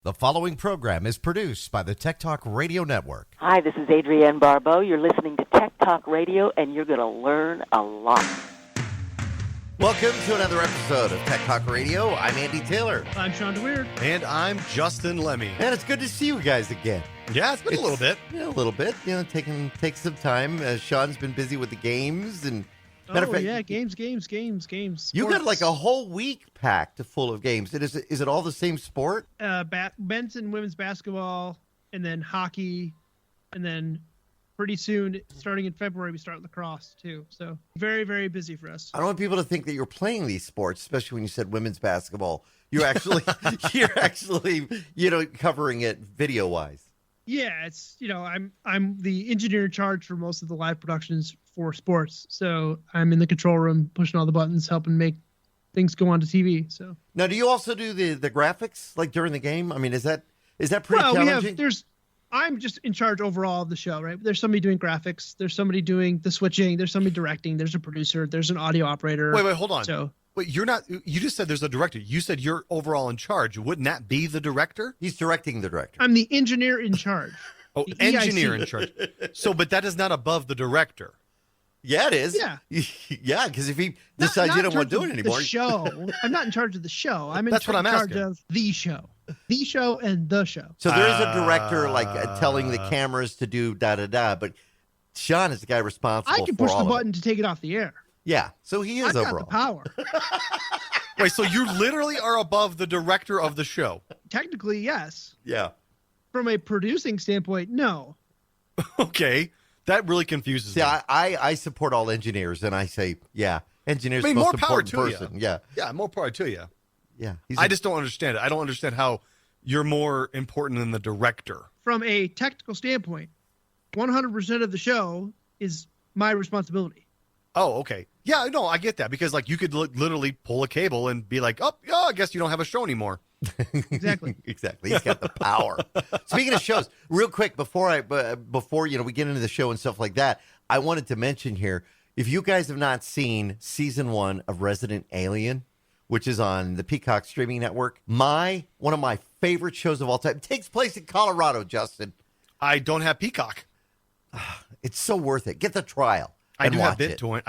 The following program is produced by the Tech Talk Radio Network. Hi, this is Adrienne Barbeau. You're listening to Tech Talk Radio, and you're going to learn a lot. Welcome to another episode of Tech Talk Radio. I'm Andy Taylor. I'm Shawn Weird. And I'm Justin Lemmy. And it's good to see you guys again. Yeah, it's been a little bit. Yeah, a little bit. You know, take some time. Sean's been busy with the games and. Matter of fact, yeah, games. You got Sports. like a whole week packed full of games. Is it all the same sport? Men's and women's basketball, and then hockey, and then pretty soon, starting in February, we start lacrosse too. So very, very busy for us. I don't want people to think that you're playing these sports, especially when you said women's basketball. You're actually, covering it video wise. Yeah, it's I'm the engineer in charge for most of the live productions for sports. So I'm in the control room, pushing all the buttons, helping make things go onto TV. So now, do you also do the graphics like during the game? I mean, is that pretty challenging? I'm just in charge overall of the show, right? There's somebody doing graphics, there's somebody doing the switching, there's somebody directing, there's a producer, there's an audio operator. Wait, hold on. So Wait, you're not. You just said there's a director. You said you're overall in charge. Wouldn't that be the director? He's directing the director. I'm the engineer in charge. Oh, the engineer EIC. in charge. So, but that is not above the director. Yeah, it is. Yeah. Yeah, because if he decides you don't want to do it anymore. The show. I'm not in charge of the show. I'm in That's what I'm charge asking. of the show. The show and the show. So there is a director telling the cameras to do da-da-da, but Shawn is the guy responsible for all I can push the of button it. to take it off the air. Yeah, so he is I've overall. got the power. Wait, so you literally are above the director of the show? Technically, yes. Yeah. From a producing standpoint, no. Okay, that really confuses See, me. I support all engineers, and I say, yeah, engineers I mean, the most more power important to person. you. Yeah, Yeah, more power to you. yeah. I just don't understand it. I don't understand how you're more important than the director. From a technical standpoint, 100% of the show is my responsibility. Oh, okay. Yeah, no, I get that because like you could literally pull a cable and be like, oh, yeah, I guess you don't have a show anymore. Exactly. Exactly. He's got the power. Speaking of shows, real quick before we get into the show and stuff like that, I wanted to mention here, if you guys have not seen season 1 of Resident Alien, which is on the Peacock streaming network, one of my favorite shows of all time, it takes place in Colorado, Justin. I don't have Peacock. It's so worth it. Get the trial. I do have watch it. BitTorrent.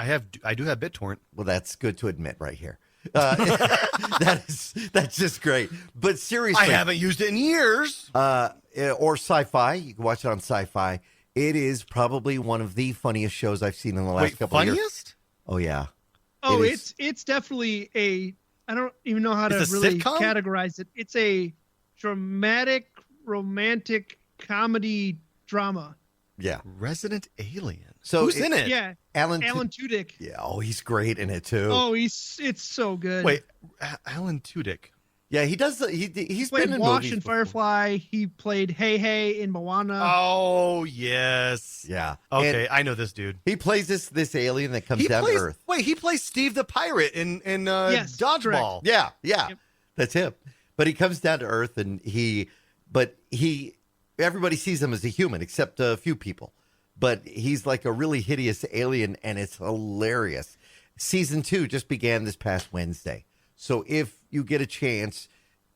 I do have BitTorrent. Well, that's good to admit right here. That's just great. But seriously, I haven't used it in years. Or Syfy. You can watch it on Syfy. It is probably one of the funniest shows I've seen in the last couple of years. Funniest? Oh yeah. Oh, it's definitely I don't even know how to It's a really sitcom? categorize it. It's a dramatic, romantic comedy drama. Yeah. Resident Alien. So who's in it? Yeah, Alan Tudyk. Yeah. Oh, he's great in it too. Oh, it's so good. Wait, Alan Tudyk. Yeah, he does. He's he played been in Wash movies in before. Firefly. He played Hey in Moana. Oh yes. Yeah. Okay, And I know this dude. he plays this alien that comes down to Earth. Wait, he plays Steve the Pirate in Yes, Dodgeball. Yeah. Yep. That's him. But he comes down to Earth, and everybody sees him as a human except a few people. But he's like a really hideous alien, and it's hilarious. Season 2 just began this past Wednesday. So if you get a chance,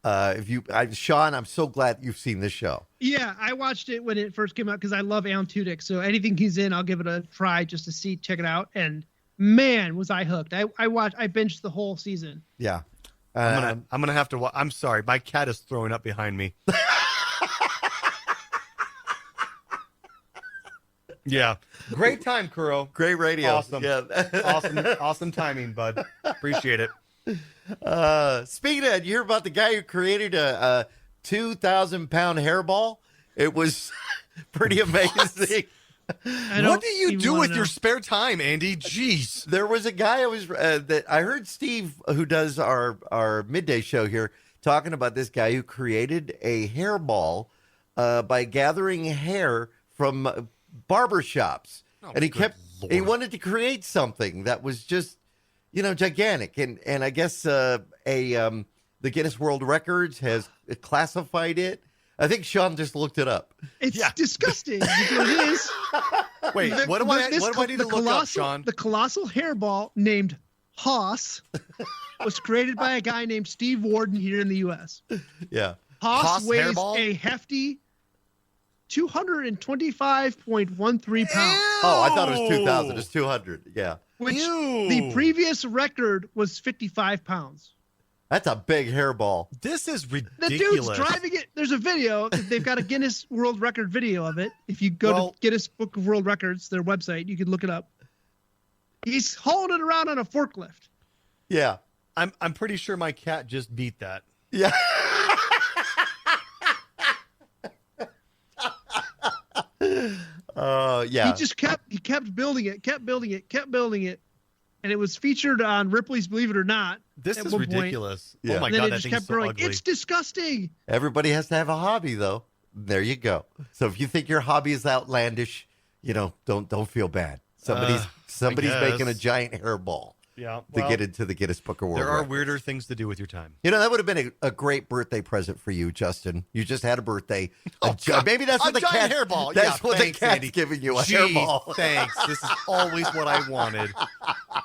Shawn, I'm so glad you've seen this show. Yeah, I watched it when it first came out because I love Alan Tudyk. So anything he's in, I'll give it a try just to check it out. And man, was I hooked! I binged the whole season. Yeah. I'm gonna have to. I'm sorry, my cat is throwing up behind me. Yeah, great time, Kuro. Great radio. Awesome. Yeah. awesome timing, bud. Appreciate it. Speaking of that, you hear about the guy who created a 2,000-pound hairball? It was pretty amazing. What do you do with your spare time, Andy? Jeez. There was a guy I heard Steve, who does our midday show here, talking about this guy who created a hairball by gathering hair from barbershops. And he wanted to create something that was just, gigantic. And I guess the Guinness World Records has classified it. I think Shawn just looked it up. It's disgusting. It is. Wait, what do I need to look up, Shawn? The Colossal Hairball named Hoss was created by a guy named Steve Warden here in the U.S. Yeah. Haas weighs Hairball? a hefty 225.13 pounds. Oh, I thought it was 2,000. It's 200. Yeah. Which Ew. the previous record was 55 pounds. That's a big hairball. This is The ridiculous. dude's driving it. There's a video. They've got a Guinness World Record video of it. If you go to Guinness Book of World Records, their website, you can look it up. He's hauling it around on a forklift. Yeah. I'm pretty sure my cat just beat that. Yeah. Yeah. He just kept building it, and it was featured on Ripley's Believe It or Not. This at is one ridiculous. Yeah. Oh my And then god, it that just thing kept is so growing. ugly. It's disgusting. Everybody has to have a hobby, though. There you go. So if you think your hobby is outlandish, don't feel bad. Somebody's guess. making a giant hairball Yeah, to get into the Guinness Book of World there are Records. weirder things to do with your time. That would have been a great birthday present for you, Justin. You just had a birthday. Oh, God. Maybe that's A what the giant cat. hairball. That's Yeah, what thanks, the cat's Andy. giving you, a Gee, hairball. Thanks. This is always what I wanted.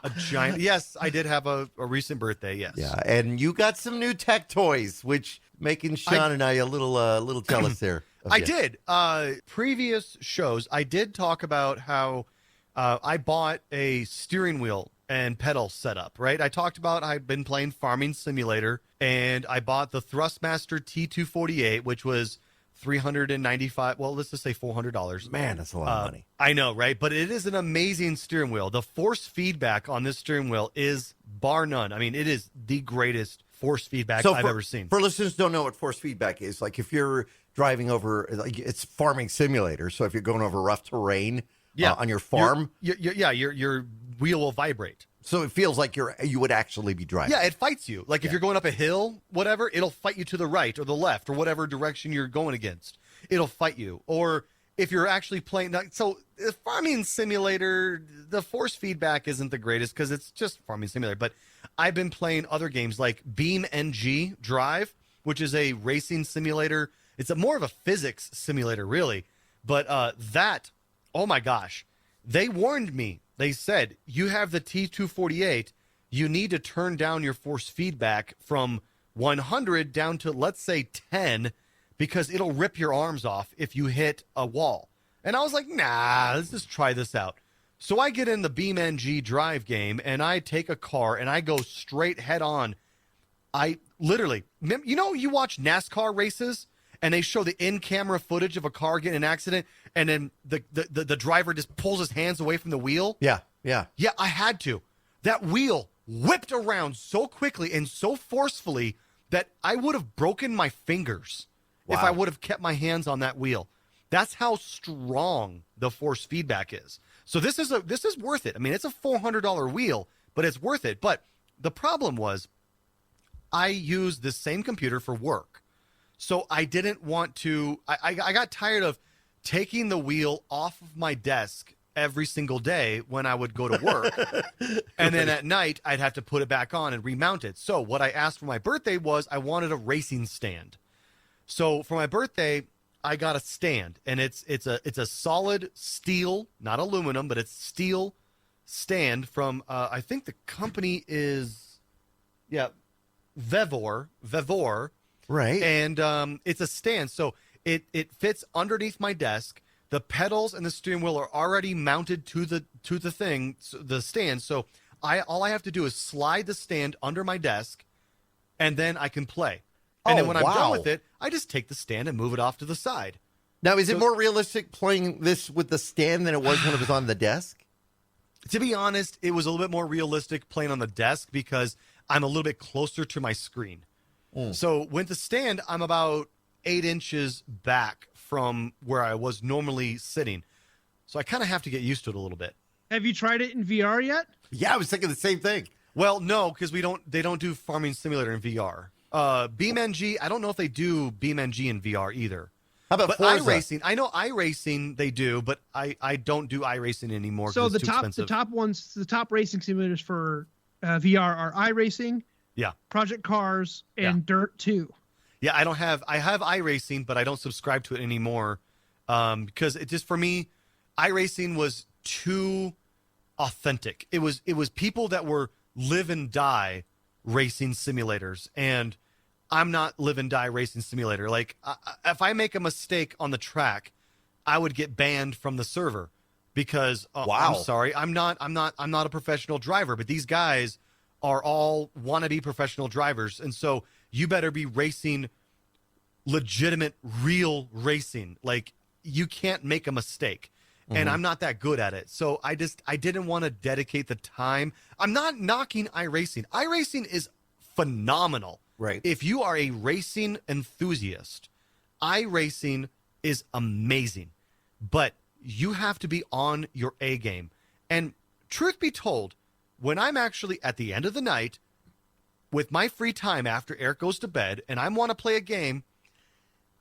A giant. Yes, I did have a recent birthday. Yes. Yeah, and you got some new tech toys, which making Shawn and I a little jealous there. of I you. did. Previous shows, I did talk about how I bought a steering wheel and pedal setup, right? I talked about I've been playing Farming Simulator, and I bought the Thrustmaster T248, which was $395. Well, let's just say $400. Man, that's a lot of money. I know, right? But it is an amazing steering wheel. The force feedback on this steering wheel is bar none. I mean, it is the greatest force feedback I've ever seen. For listeners who don't know what force feedback is, like if you're driving over, like it's Farming Simulator, so if you're going over rough terrain on your farm, your wheel will vibrate. so it feels like you would actually be driving. Yeah, it fights you. Like if you're going up a hill, whatever, it'll fight you to the right or the left or whatever direction you're going against. It'll fight you. Or if you're actually playing, so Farming Simulator, the force feedback isn't the greatest because it's just Farming Simulator. But I've been playing other games like Beam NG Drive, which is a racing simulator. It's more of a physics simulator, really. But that, oh my gosh, they warned me. They said, you have the T248, you need to turn down your force feedback from 100 down to, let's say, 10, because it'll rip your arms off if you hit a wall. And I was like, nah, let's just try this out. So I get in the BeamNG Drive game, and I take a car, and I go straight head on. I literally, you watch NASCAR races, and they show the in-camera footage of a car getting in an accident, and then the driver just pulls his hands away from the wheel. Yeah. Yeah, I had to. That wheel whipped around so quickly and so forcefully that I would have broken my fingers if I would have kept my hands on that wheel. That's how strong the force feedback is. So this is worth it. I mean, it's a $400 wheel, but it's worth it. But the problem was I used the same computer for work. So I didn't want to, I got tired of taking the wheel off of my desk every single day when I would go to work. And then at night, I'd have to put it back on and remount it. So what I asked for my birthday was I wanted a racing stand. So for my birthday, I got a stand, and it's a solid steel, not aluminum, but it's steel stand from, I think the company is, Vevor. Right. And it's a stand, so it fits underneath my desk. The pedals and the steering wheel are already mounted to the thing, the stand. So all I have to do is slide the stand under my desk, and then I can play. And then when I'm done with it, I just take the stand and move it off to the side. Now, is it more realistic playing this with the stand than it was when it was on the desk? To be honest, it was a little bit more realistic playing on the desk because I'm a little bit closer to my screen. So with the stand, I'm about 8 inches back from where I was normally sitting. So I kind of have to get used to it a little bit. Have you tried it in VR yet? Yeah, I was thinking the same thing. Well, no, because they don't do Farming Simulator in VR. BeamNG, I don't know if they do BeamNG in VR either. How about Forza? iRacing? I know iRacing they do, but I don't do iRacing anymore. So it's too expensive. the top racing simulators for VR are iRacing, Project Cars, and Dirt 2. Yeah, I have iRacing, but I don't subscribe to it anymore because it just, for me, iRacing was too authentic. It was people that were live and die racing simulators, and I'm not live and die racing simulator. Like, if I make a mistake on the track, I would get banned from the server because Wow. I'm sorry, I'm not a professional driver, but these guys are all wannabe professional drivers, and so you better be racing legitimate, real racing. Like, you can't make a mistake. And I'm not that good at it. So I didn't want to dedicate the time. I'm not knocking iRacing. iRacing is phenomenal. Right. If you are a racing enthusiast, iRacing is amazing. But you have to be on your A game. And truth be told, when I'm actually at the end of the night with my free time after Eric goes to bed and I want to play a game,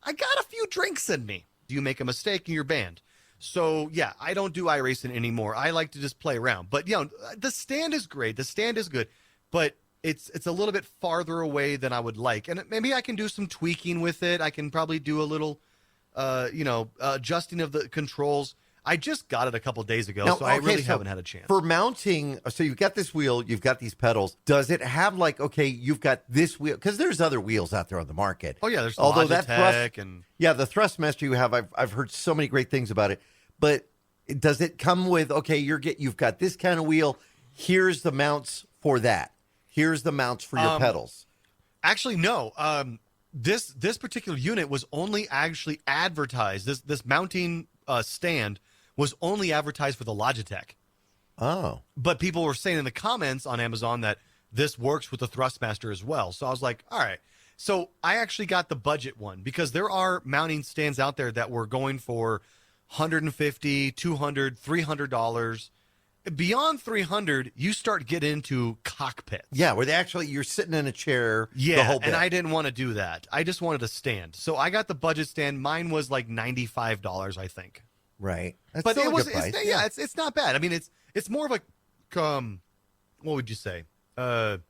I got a few drinks in me. Do you make a mistake and you're banned? So, yeah, I don't do iRacing anymore. I like to just play around. But, the stand is great. The stand is good. But it's a little bit farther away than I would like. And maybe I can do some tweaking with it. I can probably do a little, adjusting of the controls. I just got it a couple days ago, Now, so I really so haven't had a chance. For mounting, so you've got this wheel, you've got these pedals. Does it have you've got this wheel? Because there's other wheels out there on the market. Oh, yeah, there's Although Logitech and... Yeah, the Thrustmaster you have, I've heard so many great things about it. But does it come with, okay, you've got this kind of wheel, here's the mounts for that. Here's the mounts for your pedals. Actually, no. This particular unit was only actually advertised. This mounting stand was only advertised for the Logitech. Oh. But people were saying in the comments on Amazon that this works with the Thrustmaster as well. So I was like, all right. So I actually got the budget one because there are mounting stands out there that were going for $150, $200, $300. Beyond $300, you start getting into cockpits. Yeah, where you're sitting in a chair Yeah, the whole bit. and I didn't want to do that. I just wanted a stand. So I got the budget stand. Mine was like $95, I think. Right. That's But still it a was, good price. it's not bad. I mean, it's more of a, what would you say? Novelty.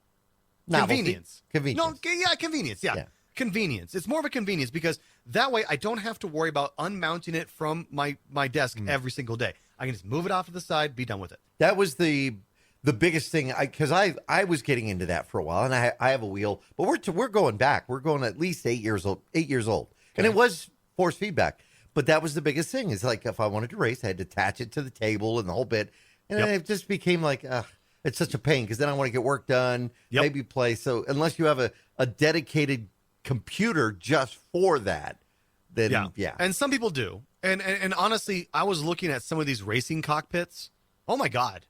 Convenience. Convenience. No, yeah, convenience. Yeah. Convenience. It's more of a convenience because that way I don't have to worry about unmounting it from my desk every single day. I can just move it off to the side, be done with it. That was the biggest thing, because I was getting into that for a while, and I have a wheel, but we're going back. We're going at least 8 years old, and it was force feedback. But that was the biggest thing. Is like if I wanted to race, I had to attach it to the table and the whole bit, and it just became like it's such a pain because then I want to get work done, maybe play. So unless you have a dedicated computer just for that, then yeah. And some people do. And honestly, I was looking at some of these racing cockpits. Oh my God.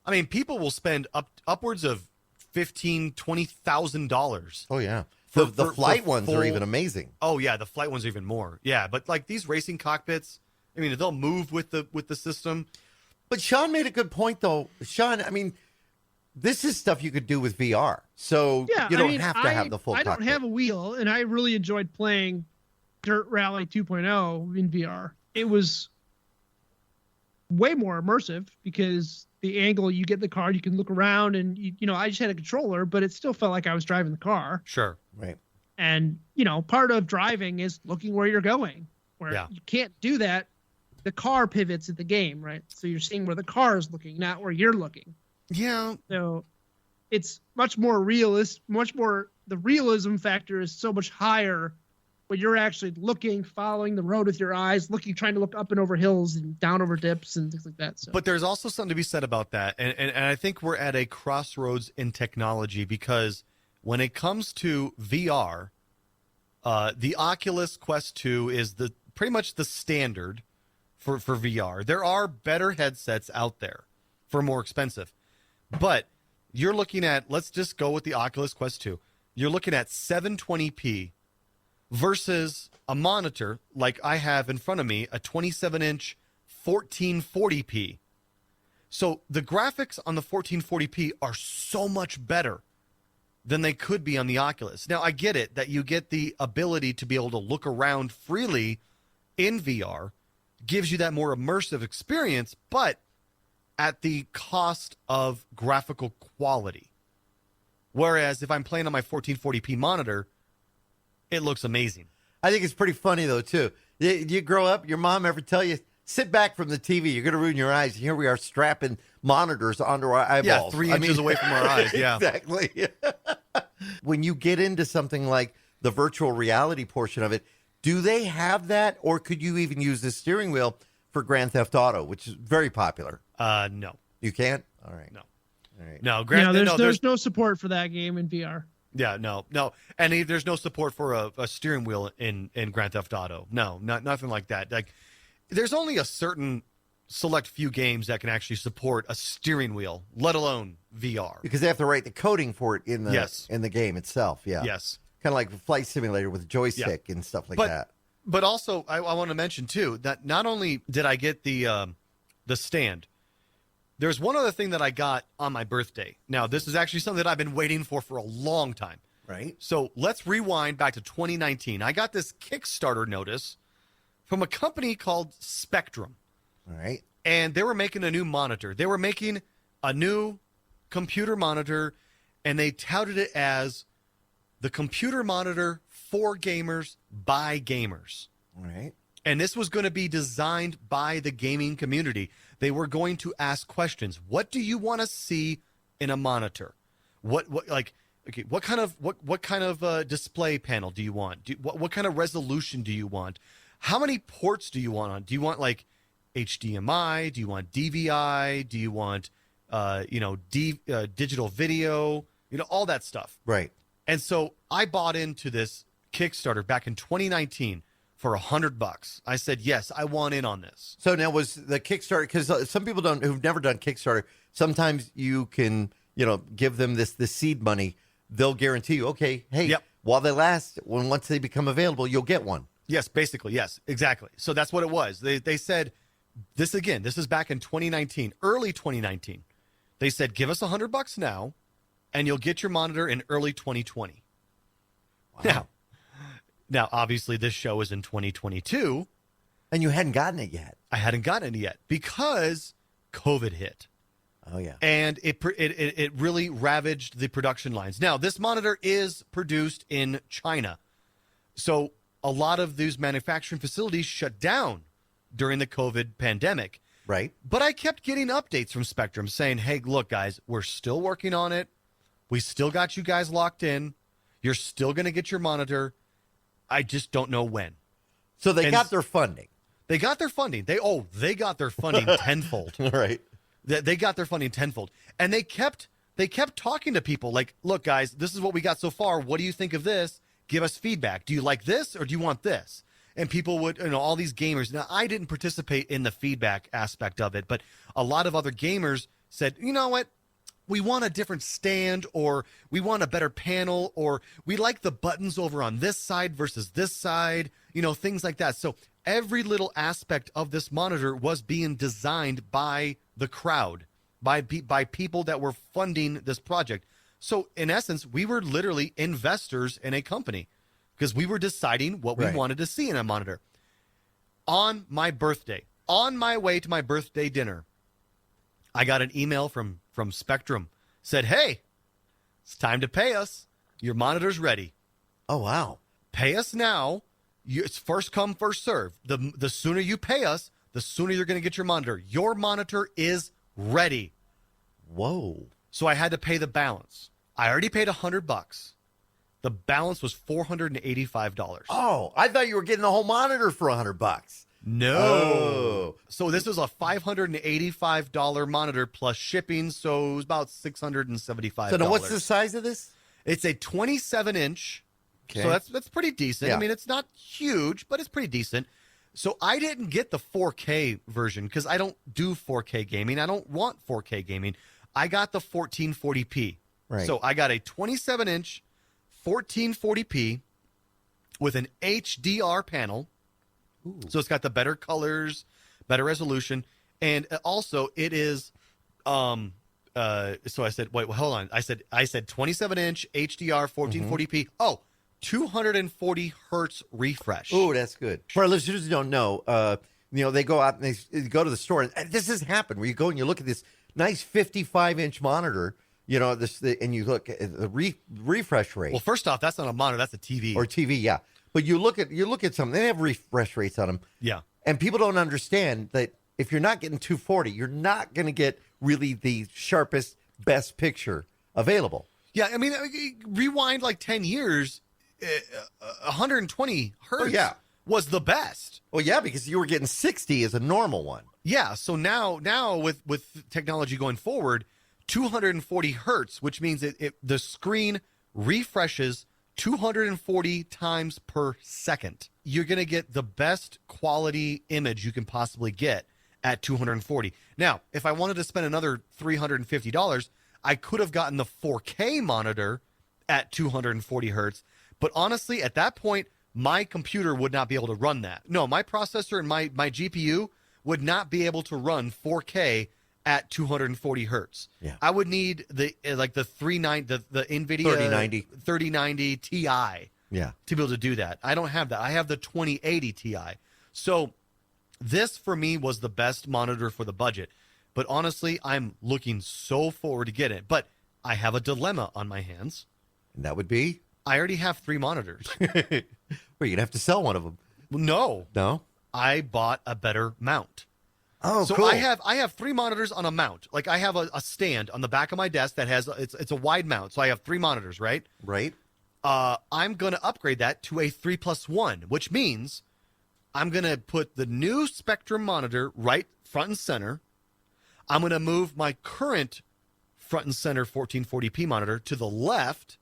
I mean, people will spend upwards of $15,000-$20,000. Oh yeah. The flight ones are even amazing. Oh yeah, the flight ones are even more. Yeah, but like these racing cockpits, I mean, they'll move with the system. But Shawn made a good point though. Shawn, I mean, this is stuff you could do with VR. So you don't have to have the full cockpit. I don't have a wheel, and I really enjoyed playing Dirt Rally 2.0 in VR. It was way more immersive because the angle you get in the car, you can look around, and I just had a controller, but it still felt like I was driving the car. Sure. Right. And part of driving is looking where you're going. Where you can't do that. The car pivots at the game, right? So you're seeing where the car is looking, not where you're looking. Yeah. So it's much more realist, the realism factor is so much higher when you're actually looking, following the road with your eyes, trying to look up and over hills and down over dips and things like that. So. But there's also something to be said about that. And I think we're at a crossroads in technology because when it comes to VR, the Oculus Quest 2 is pretty much the standard for VR. There are better headsets out there for more expensive. But you're looking at, let's just go with the Oculus Quest 2. You're looking at 720p versus a monitor like I have in front of me, a 27-inch 1440p. So the graphics on the 1440p are so much better than they could be on the Oculus. Now, I get it that you get the ability to be able to look around freely in VR, gives you that more immersive experience, but at the cost of graphical quality. Whereas if I'm playing on my 1440p monitor, it looks amazing. I think it's pretty funny, though, too. You grow up, your mom ever tell you, sit back from the TV, you're going to ruin your eyes. And here we are strapping monitors onto our eyeballs. Yeah, 3 inches away from our eyes, yeah. Exactly. When you get into something like the virtual reality portion of it. Do they have that, or could you even use the steering wheel for Grand Theft Auto, which is very popular? No. You can't? All right. No. All right. No. There's no support for that game in VR. Yeah, no. And there's no support for a steering wheel in Grand Theft Auto. No, nothing like that. Like, there's only a certain select few games that can actually support a steering wheel, let alone VR. Because they have to write the coding for it in the Yes. in the game itself. Yeah. Yes. Kind of like a flight simulator with a joystick and stuff like that. But also, I want to mention too that not only did I get the stand, there's one other thing that I got on my birthday. Now, this is actually something that I've been waiting for a long time. Right. So let's rewind back to 2019. I got this Kickstarter notice from a company called Spectrum. All right. And they were making a new monitor. They were making a new computer monitor, and they touted it as the computer monitor for gamers by gamers. All right. And this was going to be designed by the gaming community. They were going to ask questions. What do you want to see in a monitor? What kind of display panel do you want? What kind of resolution do you want? How many ports do you want on? Do you want like HDMI? Do you want DVI? Do you want digital video? All that stuff. Right. And so I bought into this Kickstarter back in 2019 for $100. I said, yes, I want in on this. So now was the Kickstarter, because some people who've never done Kickstarter, sometimes you can, give them this seed money. They'll guarantee you, okay, hey, while they last, once they become available, you'll get one. Yes, basically. Yes, exactly. So that's what it was. They said this again. This is back in 2019, early 2019. They said, give us $100 now, and you'll get your monitor in early 2020. Wow. Now, obviously, this show is in 2022. And you hadn't gotten it yet. I hadn't gotten it yet because COVID hit. Oh, yeah. And it really ravaged the production lines. Now, this monitor is produced in China. So a lot of these manufacturing facilities shut down during the COVID pandemic. Right. But I kept getting updates from Spectrum saying, hey, look, guys, we're still working on it. We still got you guys locked in. You're still going to get your monitor. I just don't know when. So they got their funding. They got their funding. They got their funding tenfold. Right. They got their funding tenfold. And they kept talking to people like, look, guys, this is what we got so far. What do you think of this? Give us feedback. Do you like this or do you want this? And people would, all these gamers. Now, I didn't participate in the feedback aspect of it, but a lot of other gamers said, you know what? We want a different stand, or we want a better panel, or we like the buttons over on this side versus this side, things like that. So every little aspect of this monitor was being designed by the crowd, by people that were funding this project. So in essence, we were literally investors in a company because we were deciding what we wanted to see in a monitor. On my birthday, on my way to my birthday dinner, I got an email from Spectrum. Said, hey, it's time to pay us. Your monitor's ready. Oh, wow. Pay us now. It's first come, first serve. The sooner you pay us, the sooner you're going to get your monitor. Your monitor is ready. Whoa. So I had to pay the balance. I already paid $100. The balance was $485. Oh, I thought you were getting the whole monitor for $100. No. Oh. So this was a $585 monitor plus shipping, so it was about $675. So now what's the size of this? It's a 27-inch. Okay. So that's pretty decent. Yeah. I mean, it's not huge, but it's pretty decent. So I didn't get the 4K version because I don't do 4K gaming. I don't want 4K gaming. I got the 1440p. Right. So I got a 27-inch 1440p with an HDR panel. Ooh. So it's got the better colors, better resolution, and also it is. So I said, wait, well, hold on. I said 27-inch HDR 1440p. Oh, 240 hertz refresh. Oh, that's good. For our listeners who don't know, they go out and they go to the store, and this has happened where you go and you look at this nice 55-inch monitor, and you look at the refresh rate. Well, first off, that's not a monitor, that's a TV. Or TV, yeah. But you look at something, they have refresh rates on them. Yeah. And people don't understand that if you're not getting 240, you're not going to get really the sharpest, best picture available. Yeah, I mean, rewind like 10 years, 120 hertz was the best. Well, yeah, because you were getting 60 as a normal one. Yeah, so now with technology going forward, 240 hertz, which means the screen refreshes 240 times per second. You're going to get the best quality image you can possibly get at 240. Now, if I wanted to spend another $350, I could have gotten the 4K monitor at 240 hertz. But honestly, at that point, my computer would not be able to run that. No, my processor and my GPU would not be able to run 4K at 240 hertz. Yeah. I would need the NVIDIA 3090 Ti to be able to do that. I don't have that. I have the 2080 Ti. So this for me was the best monitor for the budget. But honestly, I'm looking so forward to get it. But I have a dilemma on my hands. And that would be? I already have 3 monitors. Well, you're going to have to sell one of them. No. No? I bought a better mount. Oh, so cool. I have 3 monitors on a mount. Like I have a stand on the back of my desk that has it's a wide mount. So I have 3 monitors, right? Right. I'm going to upgrade that to a 3+1, which means I'm going to put the new Spectrum monitor right front and center. I'm going to move my current front and center 1440p monitor to the left.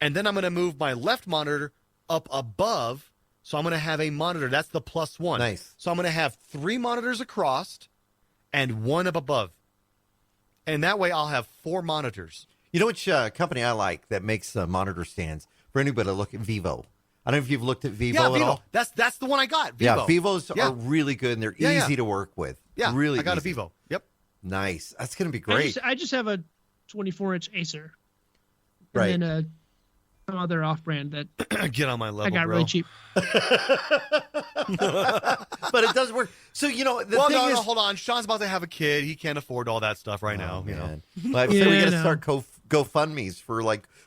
And then I'm going to move my left monitor up above. So I'm going to have a monitor. That's the +1. Nice. So I'm going to have 3 monitors across and 1 up above. And that way I'll have 4 monitors. You know which company I like that makes monitor stands? For anybody to look at Vivo. I don't know if you've looked at Vivo at all. That's the one I got. Vivo. Yeah, Vivos are really good and they're easy to work with. Yeah, really I got easy. a Vivo. Yep. Nice. That's going to be great. I just have a 24-inch Acer. Right. And then some other off-brand that Get on my level, I got bro. really cheap. But it does work. So, the thing is... hold on. Sean's about to have a kid. He can't afford all that stuff right now. You know. Well, I've said we got to start GoFundMes for,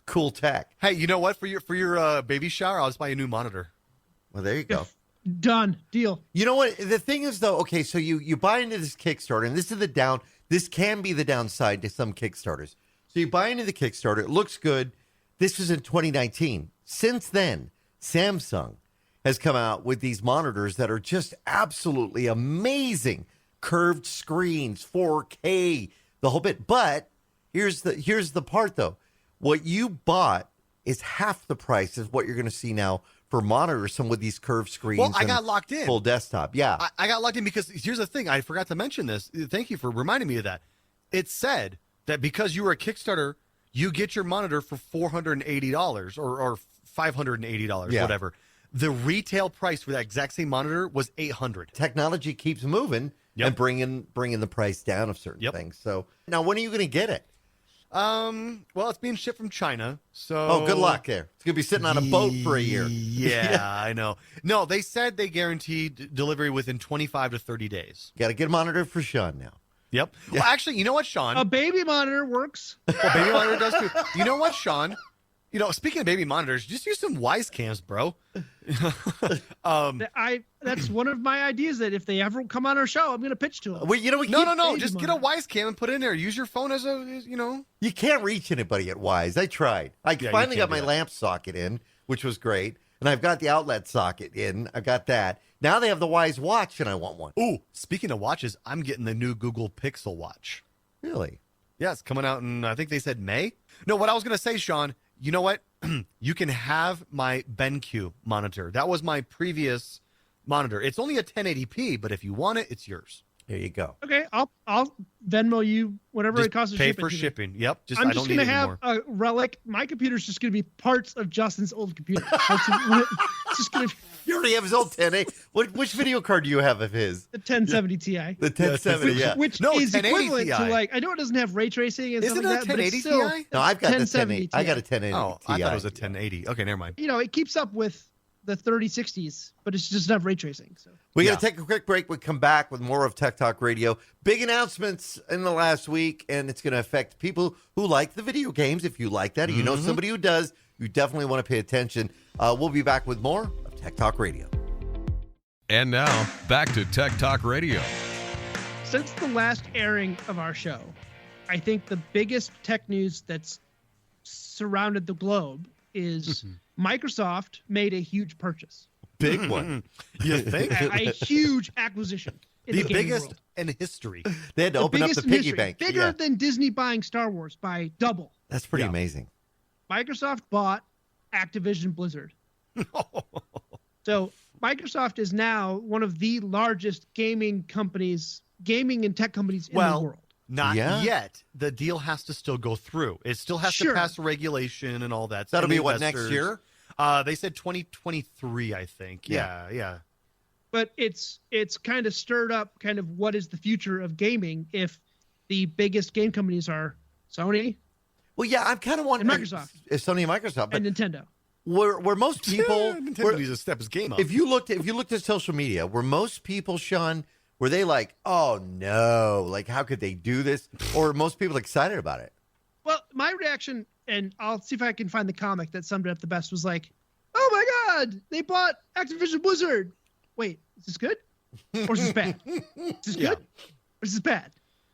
cool tech. Hey, you know what? For your baby shower, I'll just buy you a new monitor. Well, there you go. Done. Deal. You know what? The thing is, though, okay, so you buy into this Kickstarter, and this can be the downside to some Kickstarters. So you buy into the Kickstarter. It looks good. This was in 2019. Since then, Samsung has come out with these monitors that are just absolutely amazing. Curved screens, 4K, the whole bit. But here's the part, though. What you bought is half the price of what you're going to see now for monitors, some with these curved screens. Well, I got locked in. Full desktop, yeah. I got locked in because here's the thing. I forgot to mention this. Thank you for reminding me of that. It said that because you were a Kickstarter, you get your monitor for $480 or $580, whatever. The retail price for that exact same monitor was $800. Technology keeps moving and bringing the price down of certain things. So now, when are you going to get it? Well, it's being shipped from China, so... Oh, good luck there. It's going to be sitting on a boat for a year. Yeah, I know. No, they said they guaranteed delivery within 25 to 30 days. Got to get a monitor for Sean now. Yep. Yeah. Well, actually, you know what, Sean? A baby monitor works. Well, baby monitor does too. You know what, Sean? Speaking of baby monitors, just use some Wise cams, bro. That's one of my ideas that if they ever come on our show, I'm going to pitch to them. Well, No. Just get a Wise cam and put it in there. Use your phone as You can't reach anybody at Wise. I tried. I finally got my lamp socket in, which was great. And I've got the outlet socket in. I've got that. Now they have the Wise watch, and I want one. Ooh, speaking of watches, I'm getting the new Google Pixel watch. Really? Yeah, it's coming out in, I think they said May. No, what I was going to say, Sean, you know what? You can have my BenQ monitor. That was my previous monitor. It's only a 1080p, but if you want it, it's yours. There you go. Okay, I'll Venmo you whatever it costs to pay ship for it to shipping. me. Yep. I'm just going to have a relic. My computer's just going to be parts of Justin's old computer. It's just going to be You already have his old 1080. Which video card do you have of his? the 1070 Ti. The 1070, yeah. Which No, is 1080 equivalent Ti. to I know it doesn't have ray tracing and Isn't stuff like it a that, but it's 1080 still Ti? No, I've got the 1070 1080. I got a 1080 Oh, Ti. I thought it was a 1080. Okay, never mind. it keeps up with the 3060s, but it's just not ray tracing. So We got to take a quick break. We come back with more of Tech Talk Radio. Big announcements in the last week, and it's going to affect people who like the video games. If you like that, or you know somebody who does, you definitely want to pay attention. We'll be back with more of Tech Talk Radio. And now, back to Tech Talk Radio. since the last airing of our show, I think the biggest tech news that's surrounded the globe is Microsoft made a huge purchase, Big one. You think? a huge acquisition. In The the gaming biggest world. in history. They had to open up biggest the in piggy history. bank. Bigger Yeah. than Disney buying Star Wars by double. That's pretty Yeah. amazing. Microsoft bought Activision Blizzard. So Microsoft is now one of the largest gaming and tech companies in the Well, world. not Yeah. yet. The deal has to still go through. It still has to Sure. pass regulation and all that. That'll And be the what, next investors. year? They said 2023, I think. Yeah. But it's kind of stirred up kind of what is the future of gaming if the biggest game companies are Sony Well, yeah, I'm kind of wondering. And Microsoft. Sony and Microsoft. But and Nintendo. were most people. Nintendo needs to step his game up. If you looked at social media, were most people, Sean, were they like, oh no, like how could they do this? Or were most people excited about it? Well, my reaction, and I'll see if I can find the comic that summed it up the best, was like, oh my God, they bought Activision Blizzard. Wait, is this good? Or is this bad? Is this good? Or is this bad?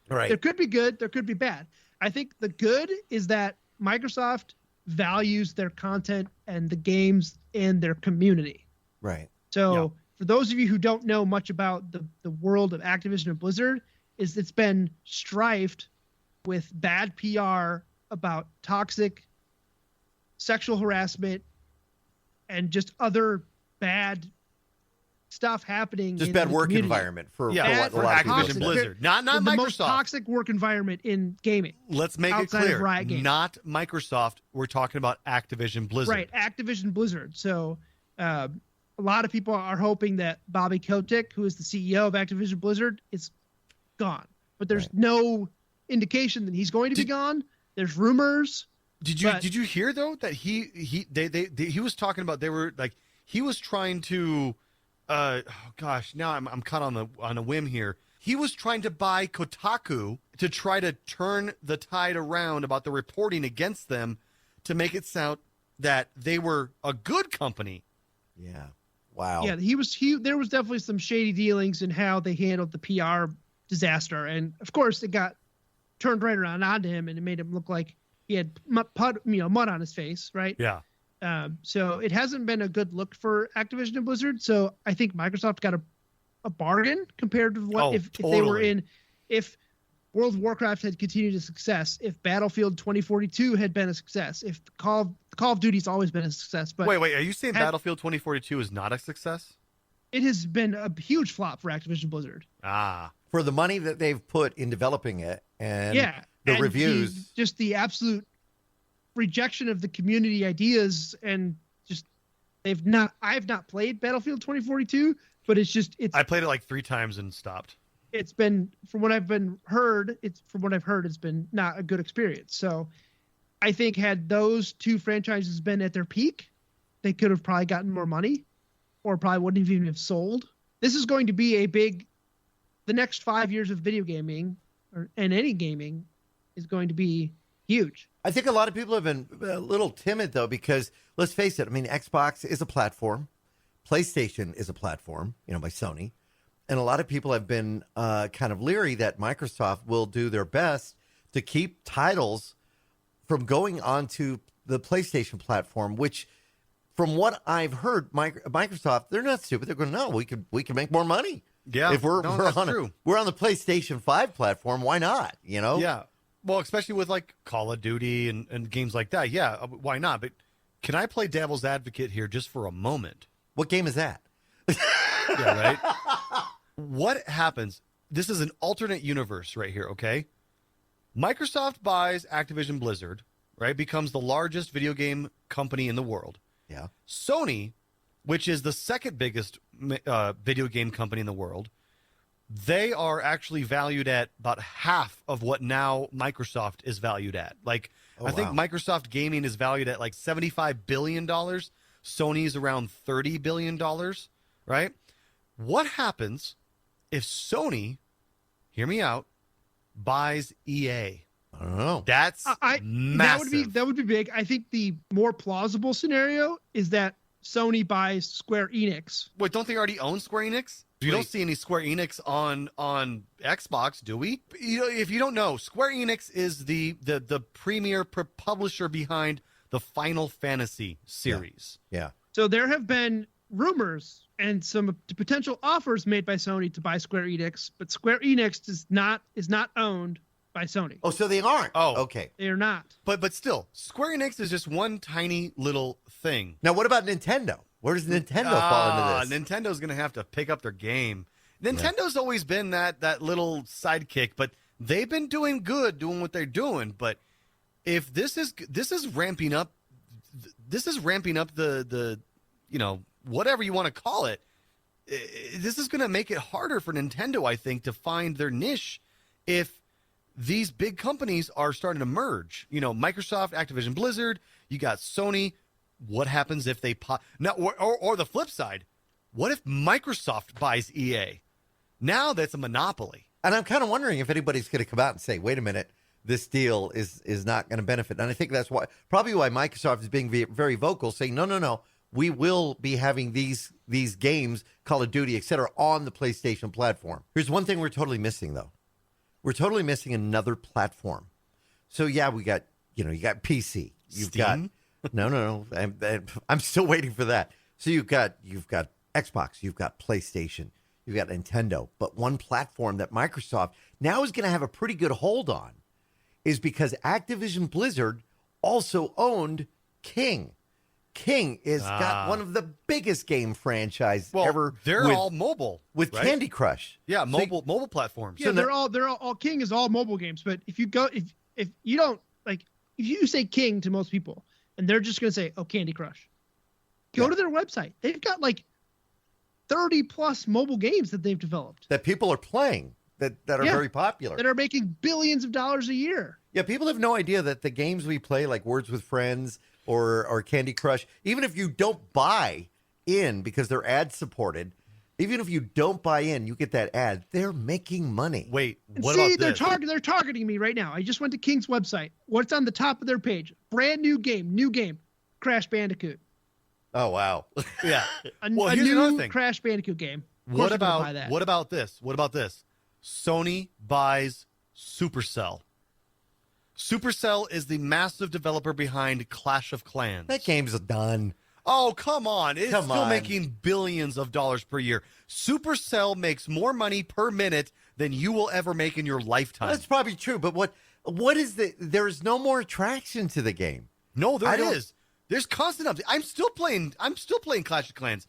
Right. There could be good, there could be bad. I think the good is that Microsoft values their content and the games and their community. Right. So for those of you who don't know much about the world of Activision and Blizzard, it's been strifed with bad PR about toxic sexual harassment and just other bad stuff happening. Just in bad the work community. environment for Yeah, a Bad lot of people. Activision Blizzard, not The Microsoft. most toxic work environment in gaming. Let's make it outside of clear. Riot Games. Not Microsoft. We're talking about Activision Blizzard. Right, Activision Blizzard. So a lot of people are hoping that Bobby Kotick, who is the CEO of Activision Blizzard, is gone. But there's no indication that he's going to be gone. There's rumors. Did you hear though that he was talking about they were like he was trying to oh gosh, now I'm kind of on a whim here. He was trying to buy Kotaku to try to turn the tide around about the reporting against them to make it sound that they were a good company. Yeah. Wow. Yeah, there was definitely some shady dealings in how they handled the PR disaster, and of course it got turned right around onto him, and it made him look like he had mud on his face, right? Yeah. So it hasn't been a good look for Activision and Blizzard. So I think Microsoft got a bargain compared to what if they were if World of Warcraft had continued a success, if Battlefield 2042 had been a success, if Call of Duty's always been a success. But wait, are you saying Battlefield 2042 is not a success? it has been a huge flop for Activision Blizzard. For the money that they've put in developing it and the and reviews. just the absolute rejection of the community ideas, and just I've not played Battlefield 2042, but I played it like 3 times and stopped. It's been, from what I've heard, it's been not a good experience. So I think had those two franchises been at their peak, they could have probably gotten more money, or probably wouldn't even have sold. This is going to be the next 5 years of video gaming and any gaming is going to be huge. I think a lot of people have been a little timid, though, because let's face it. I mean, Xbox is a platform. PlayStation is a platform, by Sony. And a lot of people have been kind of leery that Microsoft will do their best to keep titles from going onto the PlayStation platform, which, from what I've heard, Microsoft, they're not stupid. They're going, no, we can make more money. Yeah, if we're on the PlayStation 5 platform, why not? Yeah. Well, especially with like Call of Duty and games like that. Yeah, why not? But can I play devil's advocate here just for a moment? What game is that? Yeah, right? What happens? This is an alternate universe right here, okay? Microsoft buys Activision Blizzard, right? Becomes the largest video game company in the world. Yeah. Sony, which is the second biggest video game company in the world, they are actually valued at about half of what now Microsoft is valued at. Like, I think Microsoft Gaming is valued at like $75 billion. Sony's around $30 billion, right? What happens if Sony, hear me out, buys EA? I don't know. That's massive. That would be big. I think the more plausible scenario is that Sony buys Square Enix. Wait, don't they already own Square Enix? You don't see any Square Enix on Xbox, do we? If you don't know, Square Enix is the premier publisher behind the Final Fantasy series. Yeah. So there have been rumors and some potential offers made by Sony to buy Square Enix, but Square Enix is not owned by Sony. Oh, so they aren't. Oh. Okay. They are not. But still, Square Enix is just one tiny little thing. Now, what about Nintendo? Where does Nintendo fall into this? Nintendo's going to have to pick up their game. Nintendo's always been that little sidekick, but they've been doing good, doing what they're doing. But if this is ramping up, the whatever you want to call it, this is going to make it harder for Nintendo, I think, to find their niche if these big companies are starting to merge. Microsoft, Activision, Blizzard, you got Sony. What happens if they pop now, or the flip side? What if Microsoft buys EA? Now that's a monopoly. And I'm kind of wondering if anybody's going to come out and say, "Wait a minute, this deal is not going to benefit." And I think that's probably why Microsoft is being very vocal, saying, "No, we will be having these games, Call of Duty, etc., on the PlayStation platform." Here's one thing we're totally missing, though. We're totally missing another platform. So yeah, we got you got PC. You've Steam? got no. I'm still waiting for that. So you've got Xbox, you've got PlayStation, you've got Nintendo. But one platform that Microsoft now is going to have a pretty good hold on is because Activision Blizzard also owned King. King has got one of the biggest game franchise ever. They're all mobile with right? Candy Crush. Yeah, mobile platforms. Yeah, they're all King is all mobile games. But if you you don't like, if you say King to most people and they're just going to say, "Oh, Candy Crush," go to their website. They've got like 30 plus mobile games that they've developed that people are playing that are very popular, that are making billions of dollars a year. Yeah, people have no idea that the games we play, like Words with Friends or Candy Crush, even if you don't buy in because they're ad supported, even if you don't buy in, you get that ad. They're making money. Wait, what see, about this? They're targeting me right now. I just went to King's website. What's on the top of their page? Brand new game, Crash Bandicoot. Oh wow, Yeah. A here's another new thing. Crash Bandicoot game. Of course What you're gonna buy about that. what about this? Sony buys Supercell. Supercell is the massive developer behind Clash of Clans. that game's done. Oh, come on. It's Come still on. making billions of dollars per year. Supercell makes more money per minute than you will ever make in your lifetime. That's probably true, but what is there's no more attraction to the game. No, I there don't- is. There's constant updates. I'm still playing Clash of Clans.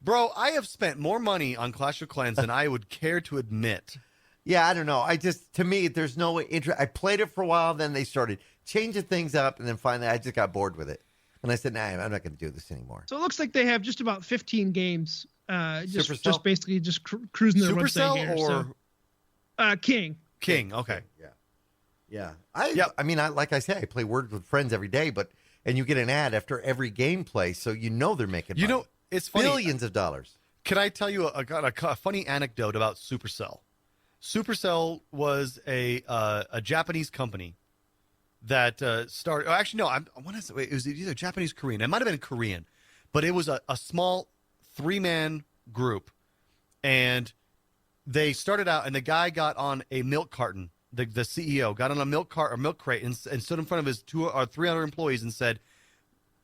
Bro, I have spent more money on Clash of Clans than I would care to admit. Yeah, I don't know. To me, there's no interest. I played it for a while, then they started changing things up, and then finally I just got bored with it. And I said, nah, I'm not going to do this anymore. So it looks like they have just about 15 games. Supercell? Just basically cruising their Supercell website here. or King. King? Okay. Yeah. Yep. I mean, like I say, I play Words with Friends every day, and you get an ad after every gameplay, so they're making money. It's funny. Billions of dollars. Can I tell you a funny anecdote about Supercell? Supercell was a Japanese company that started. Actually, no. I want to say it was either Japanese, Korean. It might have been Korean, but it was a small 3-man group, and they started out. And the guy got on a milk carton. The CEO got on a milk crate and stood in front of his 200 or 300 employees and said,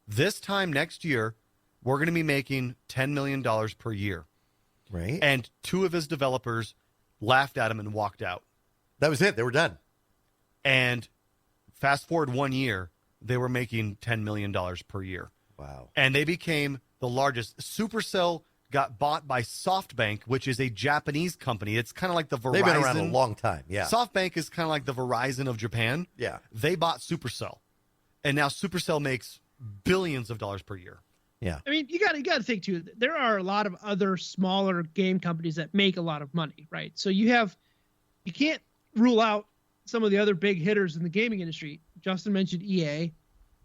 "This time next year, we're going to be making $10 million per year." Right. And 2 of his developers laughed at him and walked out. That was it. They were done. And fast forward 1 year, they were making $10 million per year. Wow. And they became the largest. Supercell got bought by SoftBank, which is a Japanese company. It's kind of like the Verizon. They've been around a long time. Yeah. SoftBank is kind of like the Verizon of Japan. Yeah. They bought Supercell. And now Supercell makes billions of dollars per year. Yeah. I mean, you got to think too. There are a lot of other smaller game companies that make a lot of money, right? So you can't rule out some of the other big hitters in the gaming industry. Justin mentioned EA.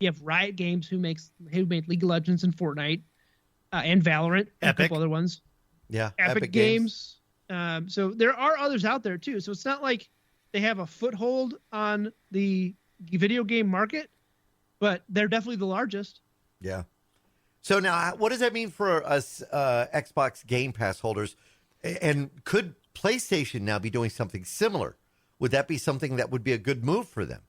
You have Riot Games who made League of Legends and Fortnite, and Valorant, and a Epic. couple other ones. Yeah. Epic Games. So there are others out there too. So it's not like they have a foothold on the video game market, but they're definitely the largest. Yeah. So now, what does that mean for us Xbox Game Pass holders? And could PlayStation now be doing something similar? Would that be something that would be a good move for them?